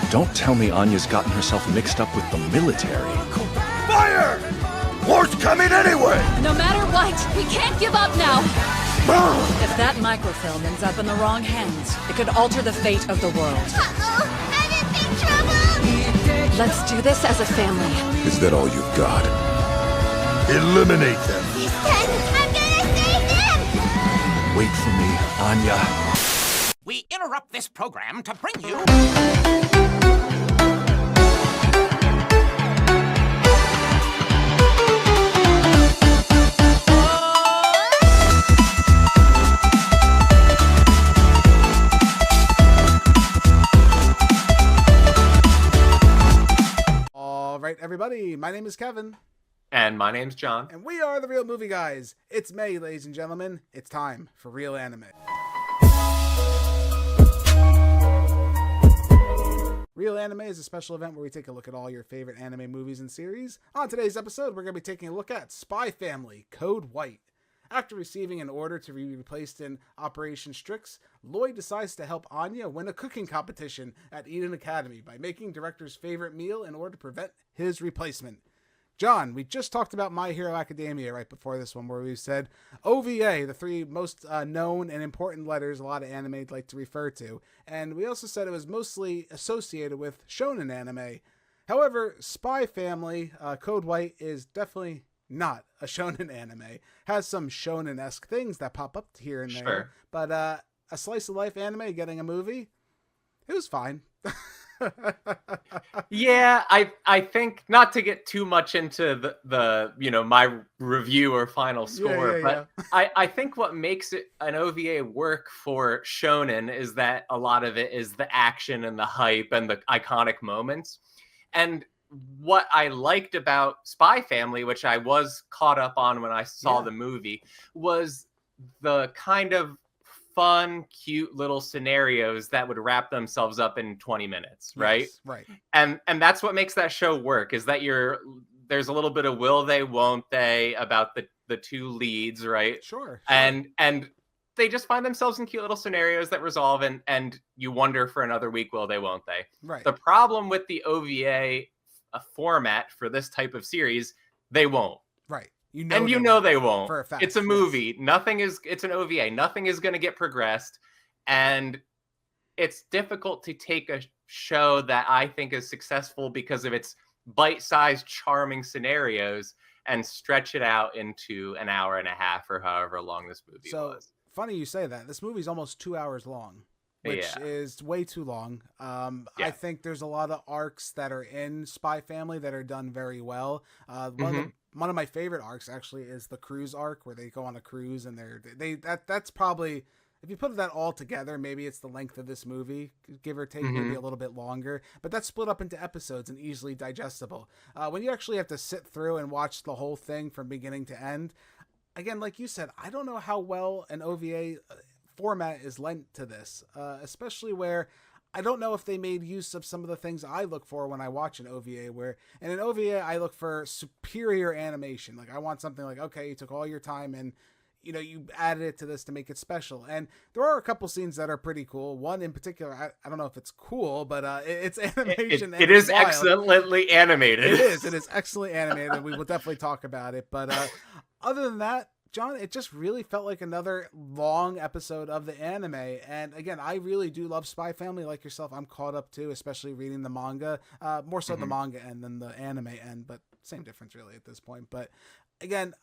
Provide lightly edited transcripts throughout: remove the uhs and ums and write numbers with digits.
Don't tell me Anya's gotten herself mixed up with the military. Fire! War's coming anyway! No matter what, we can't give up now! If that microfilm ends up in the wrong hands, it could alter the fate of the world. Uh-oh! I'm in big trouble! Let's do this as a family. Is that all you've got? Eliminate them! This time, I'm gonna save them! Wait for me, Anya. We interrupt this program to bring you... All right, everybody, my name is Kevin. And my name's John. And we are the Real Movie Guys. It's May, ladies and gentlemen. It's time for Real Anime. Real Anime is a special event where we take a look at all your favorite anime movies and series. On today's episode, we're going to be taking a look at Spy Family, Code White. After receiving an order to be replaced in Operation Strix, Loid decides to help Anya win a cooking competition at Eden Academy by making director's favorite meal in order to prevent his replacement. John, we just talked about My Hero Academia right before this one, where we said OVA, the three most known and important letters a lot of anime like to refer to, and we also said it was mostly associated with shonen anime. However, Spy Family, Code White, is definitely not a shonen anime. Has some shonen-esque things that pop up here and there, Sure. But a slice of life anime getting a movie, it was fine. Yeah, I think, not to get too much into the my review or final score, but I think what makes it an OVA work for shonen is that a lot of it is the action and the hype and the iconic moments. And what I liked about Spy Family, which I was caught up on when I saw the movie, was the kind of fun, cute little scenarios that would wrap themselves up in 20 minutes, right? Yes, right. And that's what makes that show work, is that there's a little bit of will they, won't they about the two leads, right? Sure. And they just find themselves in cute little scenarios that resolve, and you wonder for another week, will they, won't they? Right. The problem with the OVA format for this type of series, they won't. Right. You know they won't. For a fact. It's a movie. It's an OVA. Nothing is going to get progressed. And it's difficult to take a show that I think is successful because of its bite-sized, charming scenarios and stretch it out into an hour and a half or however long this movie was. Funny you say that. This movie's almost 2 hours long, which is way too long. I think there's a lot of arcs that are in Spy Family that are done very well. One of my favorite arcs actually is the cruise arc, where they go on a cruise and that's probably, if you put that all together, maybe it's the length of this movie, give or take, maybe a little bit longer, but that's split up into episodes and easily digestible. When you actually have to sit through and watch the whole thing from beginning to end, again, like you said, I don't know how well an OVA format is lent to this, especially where I don't know if they made use of some of the things I look for when I watch an OVA, where in an OVA, I look for superior animation. Like, I want something like, okay, you took all your time and, you added it to this to make it special. And there are a couple scenes that are pretty cool. One in particular, I don't know if it's cool, but it's animation. It is wild. Excellently animated. It is excellently animated, and we will definitely talk about it. But other than that, John, it just really felt like another long episode of the anime. And again, I really do love Spy Family like yourself. I'm caught up too, especially reading the manga, more so the manga end than the anime end, but same difference really at this point. But again,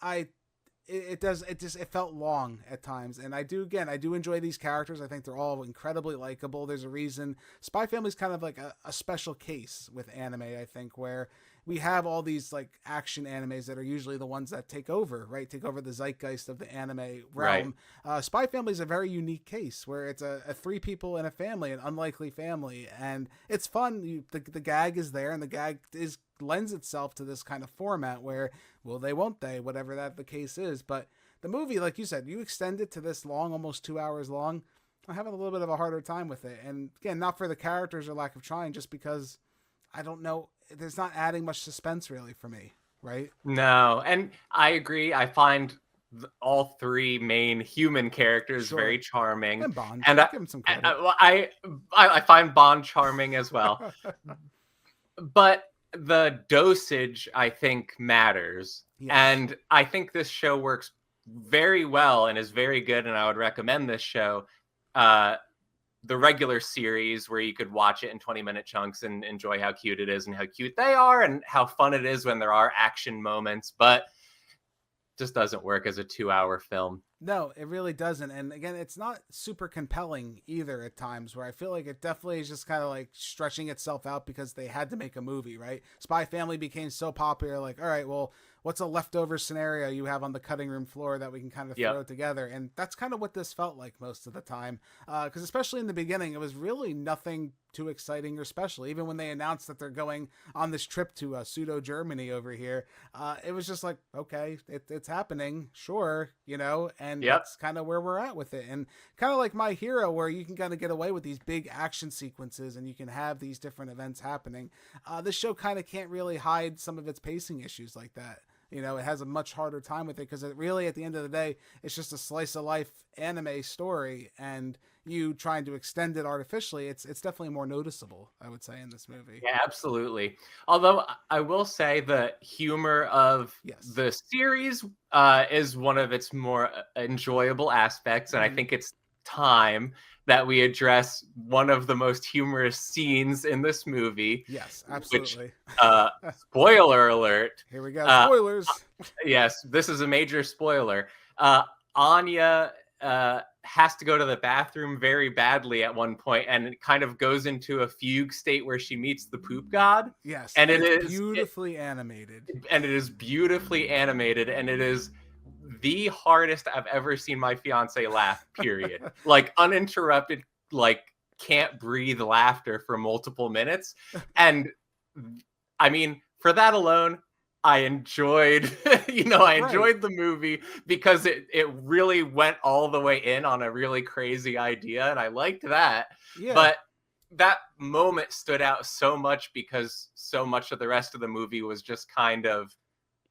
it felt long at times. And I do enjoy these characters. I think they're all incredibly likable. There's a reason Spy Family is kind of like a special case with anime, I think, where we have all these like action animes that are usually the ones that take over the zeitgeist of the anime realm. Right. Spy Family is a very unique case where it's a three people in a family, an unlikely family, and it's fun. The gag is there, and the gag lends itself to this kind of format where will they, won't they, whatever that the case is. But the movie, like you said, you extend it to this long, almost 2 hours long. I'm having a little bit of a harder time with it. And again, not for the characters or lack of trying, just because I don't know. There's not adding much suspense really for me, right? No, and I agree. I find all three main human characters very charming. And Bond. And Give him some credit. I find Bond charming as well. But the dosage, I think, matters. Yes. And I think this show works very well and is very good, and I would recommend this show. The regular series where you could watch it in 20-minute chunks and enjoy how cute it is and how cute they are and how fun it is when there are action moments, but just doesn't work as a 2-hour film. No, it really doesn't. And again, it's not super compelling either at times, where I feel like it definitely is just kind of like stretching itself out because they had to make a movie, right? Spy Family became so popular, like, all right, well, what's a leftover scenario you have on the cutting room floor that we can kind of throw together? And that's kind of what this felt like most of the time. Because especially in the beginning, it was really nothing too exciting or special. Even when they announced that they're going on this trip to pseudo Germany over here, it was just like, okay, it's happening, sure, you know, and that's kind of where we're at with it. And kind of like My Hero, where you can kind of get away with these big action sequences and you can have these different events happening. This show kind of can't really hide some of its pacing issues like that. You know, it has a much harder time with it because it really, at the end of the day, it's just a slice of life anime story, and you trying to extend it artificially, it's definitely more noticeable, I would say, in this movie. Yeah, absolutely. Although I will say the humor of the series is one of its more enjoyable aspects, and I think it's time that we address one of the most humorous scenes in this movie. Yes, absolutely. Which, spoiler alert. Here we go. Spoilers. Yes, this is a major spoiler. Anya has to go to the bathroom very badly at one point, and it kind of goes into a fugue state where she meets the poop god. Yes, and it is beautifully animated. And it is beautifully animated, and it is the hardest I've ever seen my fiance laugh, period. Like uninterrupted, like can't breathe laughter for multiple minutes. And I mean, for that alone, I enjoyed, enjoyed the movie because it really went all the way in on a really crazy idea. And I liked that. Yeah. But that moment stood out so much because so much of the rest of the movie was just kind of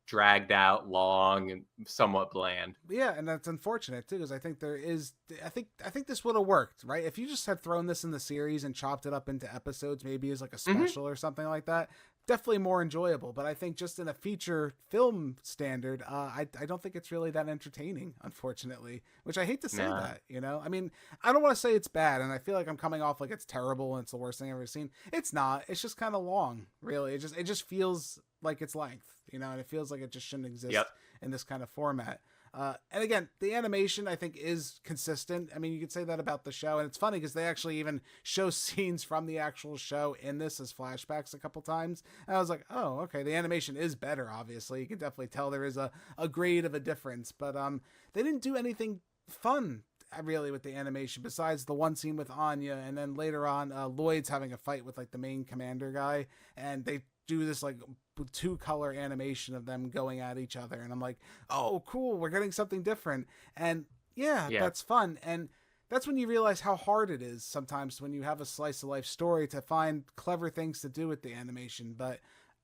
dragged out, long, and somewhat bland. Yeah, and that's unfortunate too, because I think I think this would have worked, right? If you just had thrown this in the series and chopped it up into episodes, maybe as like a special or something like that, definitely more enjoyable. But I think just in a feature film standard, I don't think it's really that entertaining, unfortunately. Which I hate to say that, you know. I mean, I don't want to say it's bad, and I feel like I'm coming off like it's terrible and it's the worst thing I've ever seen. It's not. It's just kind of long, really. It just feels like its length, you know, and it feels like it just shouldn't exist in this kind of format. And again, the animation, I think, is consistent. I mean, you could say that about the show. And it's funny because they actually even show scenes from the actual show in this as flashbacks a couple times. And I was like, oh, okay, the animation is better, obviously. You can definitely tell there is a grade of a difference. But they didn't do anything fun, really, with the animation besides the one scene with Anya. And then later on, Loid's having a fight with, like, the main commander guy. And they do this, like, 2-color animation of them going at each other, and I'm like, oh cool, we're getting something different. And yeah, that's fun. And that's when you realize how hard it is sometimes when you have a slice of life story to find clever things to do with the animation. But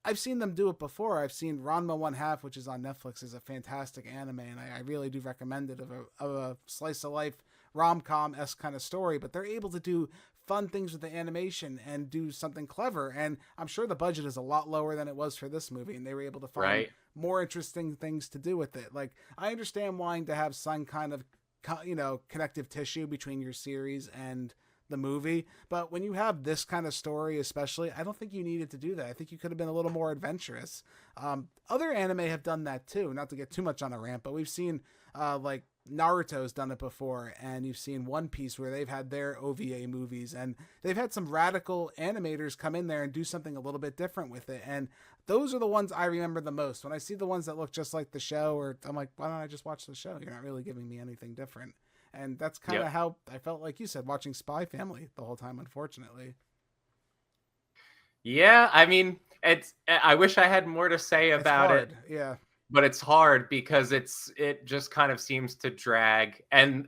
I've seen them do it before. I've seen Ranma 1/2, which is on Netflix, is a fantastic anime, and I really do recommend it, of a slice of life rom-com-esque kind of story. But they're able to do fun things with the animation and do something clever, and I'm sure the budget is a lot lower than it was for this movie, and they were able to find more interesting things to do with it. Like, I understand wanting to have some kind of, you know, connective tissue between your series and the movie, but when you have this kind of story especially, I don't think you needed to do that. I think you could have been a little more adventurous. Other anime have done that too, not to get too much on a rant, but we've seen like Naruto's done it before, and you've seen One Piece where they've had their OVA movies, and they've had some radical animators come in there and do something a little bit different with it. And those are the ones I remember the most. When I see the ones that look just like the show, or I'm like, why don't I just watch the show? You're not really giving me anything different. And that's kind of how I felt, like you said, watching Spy Family the whole time, unfortunately. Yeah, I mean, I wish I had more to say about it. Yeah. But it's hard because it just kind of seems to drag, and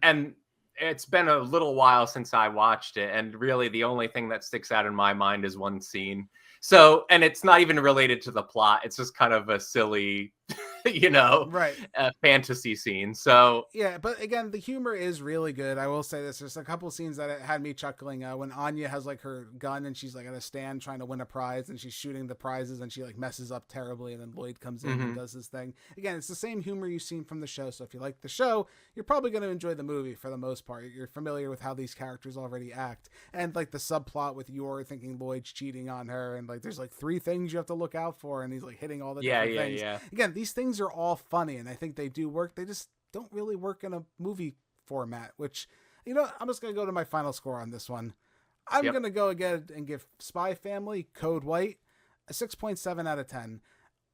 it's been a little while since I watched it, and really the only thing that sticks out in my mind is one scene. So, and it's not even related to the plot. It's just kind of a silly Right. fantasy scene. So yeah, but again, the humor is really good. I will say this: there's a couple scenes that had me chuckling. When Anya has like her gun and she's like at a stand trying to win a prize, and she's shooting the prizes and she like messes up terribly, and then Loid comes in and does his thing. Again, it's the same humor you've seen from the show. So if you like the show, you're probably going to enjoy the movie for the most part. You're familiar with how these characters already act, and like the subplot with Yor thinking Loid's cheating on her, and like there's like 3 things you have to look out for, and he's like hitting all the different things. Yeah. Again, these things are all funny, and I think they do work. They just don't really work in a movie format, which, I'm just going to go to my final score on this one. I'm going to go again and give Spy Family Code White a 6.7 out of 10.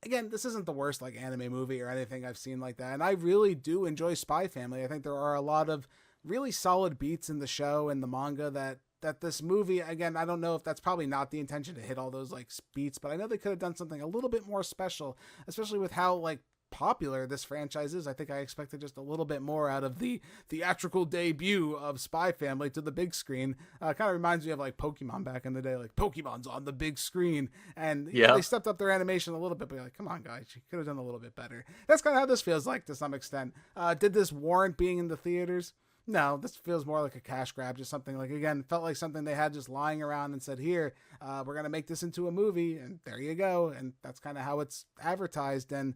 Again, this isn't the worst like anime movie or anything I've seen like that, and I really do enjoy Spy Family. I think there are a lot of really solid beats in the show and the manga that this movie, again, I don't know if that's probably not the intention to hit all those like beats, but I know they could have done something a little bit more special, especially with how like popular this franchise is. I think I expected just a little bit more out of the theatrical debut of Spy Family to the big screen. Kind of reminds me of like Pokemon back in the day, like Pokemon's on the big screen, and they stepped up their animation a little bit, but you're like, come on guys, you could have done a little bit better. That's kind of how this feels like to some extent. Did this warrant being in the theaters? No, this feels more like a cash grab, just something like, again, felt like something they had just lying around and said, here, we're going to make this into a movie, and there you go. And that's kind of how it's advertised. And,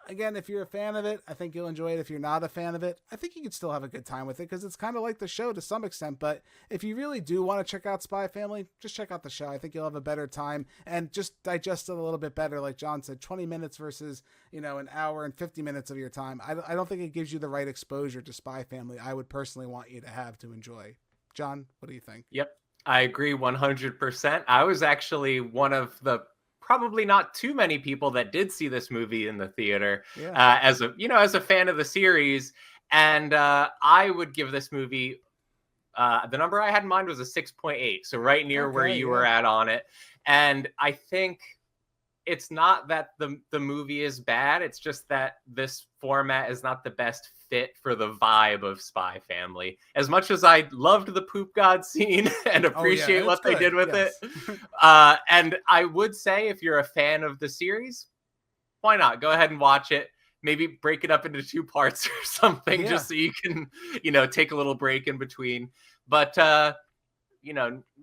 again, if you're a fan of it, I think you'll enjoy it. If you're not a fan of it, I think you could still have a good time with it, because it's kind of like the show to some extent. But if you really do want to check out Spy Family, just check out the show. I think you'll have a better time and just digest it a little bit better. Like John said, 20 minutes versus, an hour and 50 minutes of your time. I don't think it gives you the right exposure to Spy Family I would personally want you to have to enjoy. John, what do you think? Yep, I agree 100%. I was actually one of the probably not too many people that did see this movie in the theater, as a fan of the series. And I would give this movie, the number I had in mind was a 6.8. So right near where you were at on it. And I think it's not that the movie is bad. It's just that this format is not the best fit for the vibe of Spy Family. As much as I loved the poop god scene and appreciate what they did with it. And I would say, if you're a fan of the series, why not? Go ahead and watch it. Maybe break it up into 2 parts or something, just so you can, take a little break in between. But,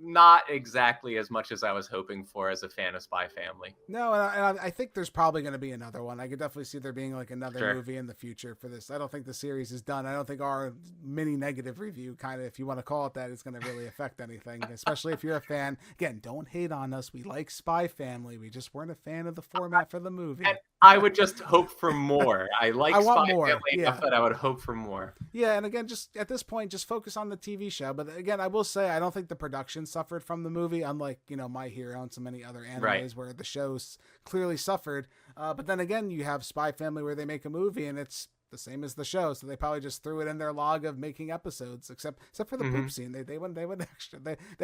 not exactly as much as I was hoping for as a fan of Spy Family. No, and I think there's probably going to be another one. I could definitely see there being like another movie in the future for this. I don't think the series is done. I don't think our mini negative review, kind of, if you want to call it that, is going to really affect anything, especially if you're a fan. Again, don't hate on us. We like Spy Family. We just weren't a fan of the format for the movie. And I would just hope for more. I like Spy Family enough that I would hope for more. Yeah, and again, just at this point, just focus on the TV show. But again, I will say, I don't think the production suffered from the movie, unlike, My Hero and so many other animes where the shows clearly suffered. But then again, you have Spy Family where they make a movie and it's the same as the show, so they probably just threw it in their log of making episodes, except for the poop scene. They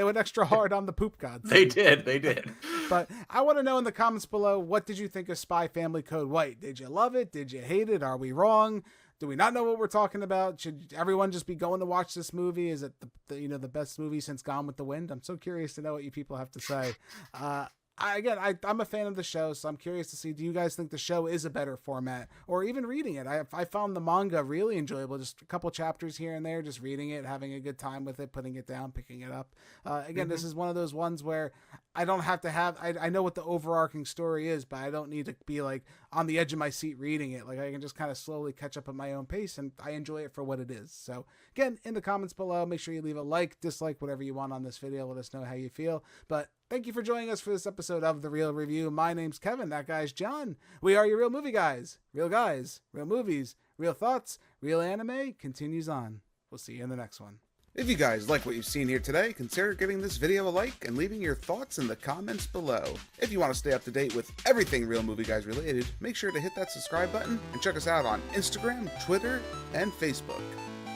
went extra hard on the poop gods. They did. But I want to know in the comments below, what did you think of Spy Family Code White? Did you love it? Did you hate it? Are we wrong? Do we not know what we're talking about? Should everyone just be going to watch this movie? Is it the best movie since Gone with the Wind? I'm so curious to know what you people have to say. I'm a fan of the show, so I'm curious to see, do you guys think the show is a better format, or even reading it? I found the manga really enjoyable, just a couple chapters here and there, just reading it, having a good time with it, putting it down, picking it up. This is one of those ones where I don't have to have, I know what the overarching story is, but I don't need to be like on the edge of my seat reading it. Like, I can just kind of slowly catch up at my own pace, and I enjoy it for what it is. So again, in the comments below, make sure you leave a like, dislike, whatever you want on this video. Let us know how you feel. But thank you for joining us for this episode of The Real Review. My name's Kevin. That guy's John. We are your real movie guys. Real guys, real movies, real thoughts, real anime continues on. We'll see you in the next one. If you guys like what you've seen here today, consider giving this video a like and leaving your thoughts in the comments below. If you want to stay up to date with everything Real Movie Guys related, make sure to hit that subscribe button and check us out on Instagram, Twitter, and Facebook.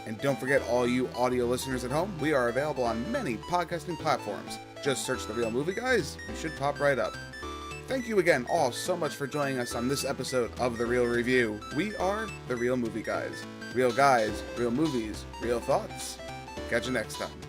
And don't forget, all you audio listeners at home, we are available on many podcasting platforms. Just search The Real Movie Guys, you should pop right up. Thank you again all so much for joining us on this episode of The Real Review. We are The Real Movie Guys. Real guys, real movies, real thoughts. Catch you next time.